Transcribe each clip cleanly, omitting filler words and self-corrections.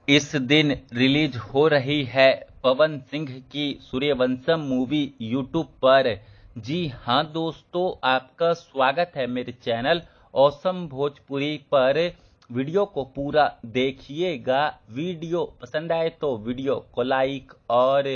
इस दिन रिलीज हो रही है पवन सिंह की सूर्यवंशम मूवी यूट्यूब पर। जी हाँ दोस्तों, आपका स्वागत है मेरे चैनल ऑसम भोजपुरी पर। वीडियो को पूरा देखिएगा। वीडियो पसंद आए तो वीडियो को लाइक और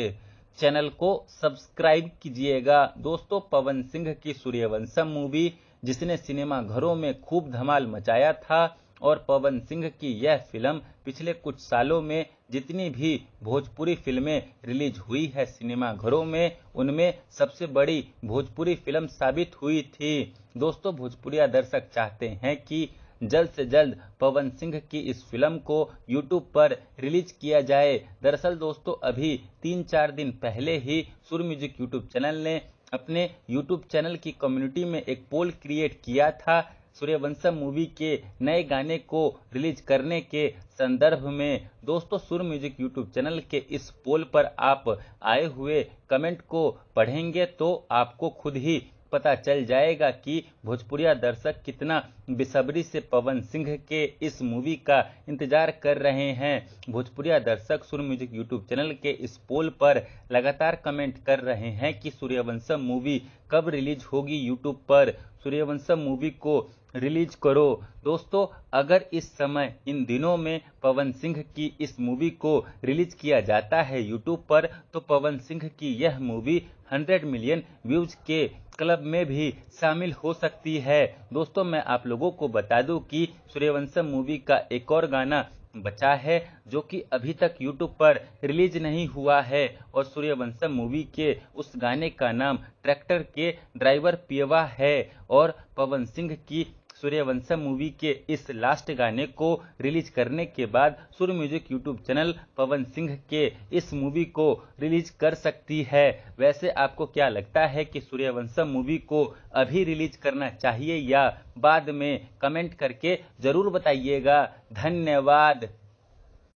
चैनल को सब्सक्राइब कीजिएगा। दोस्तों, पवन सिंह की सूर्यवंशम मूवी जिसने सिनेमा घरों में खूब धमाल मचाया था, और पवन सिंह की यह फिल्म पिछले कुछ सालों में जितनी भी भोजपुरी फिल्में रिलीज हुई है सिनेमा घरों में, उनमें सबसे बड़ी भोजपुरी फिल्म साबित हुई थी। दोस्तों, भोजपुरिया दर्शक चाहते हैं कि जल्द से जल्द पवन सिंह की इस फिल्म को यूट्यूब पर रिलीज किया जाए। दरअसल दोस्तों, अभी 3-4 दिन पहले ही सुर म्यूजिक यूट्यूब चैनल ने अपने यूट्यूब चैनल की कम्युनिटी में एक पोल क्रिएट किया था सूर्यवंशम मूवी के नए गाने को रिलीज करने के संदर्भ में। दोस्तों, सुर म्यूजिक यूट्यूब चैनल के इस पोल पर आप आए हुए कमेंट को पढ़ेंगे तो आपको खुद ही पता चल जाएगा कि भोजपुरिया दर्शक कितना बेसब्री से पवन सिंह के इस मूवी का इंतजार कर रहे हैं। भोजपुरिया दर्शक सुर म्यूजिक यूट्यूब चैनल के इस पोल पर लगातार कमेंट कर रहे हैं कि सूर्यवंशम मूवी कब रिलीज होगी यूट्यूब पर। सूर्यवंशम मूवी को रिलीज करो। दोस्तों, अगर इस समय इन दिनों में पवन सिंह की इस मूवी को रिलीज किया जाता है यूट्यूब पर, तो पवन सिंह की यह मूवी 100 मिलियन व्यूज के क्लब में भी शामिल हो सकती है। दोस्तों, मैं आप लोगों को बता दूं कि सूर्यवंशम मूवी का एक और गाना बचा है जो कि अभी तक यूट्यूब पर रिलीज नहीं हुआ है, और सूर्यवंशम मूवी के उस गाने का नाम ट्रैक्टर के ड्राइवर पियवा है। और पवन सिंह की सूर्यवंशम मूवी के इस लास्ट गाने को रिलीज करने के बाद सुर music YouTube channel Pawan Singh के इस मूवी को रिलीज कर सकती है। वैसे आपको क्या लगता है कि सूर्यवंशम मूवी को अभी रिलीज करना चाहिए या बाद में? कमेंट करके जरूर बताइएगा। धन्यवाद।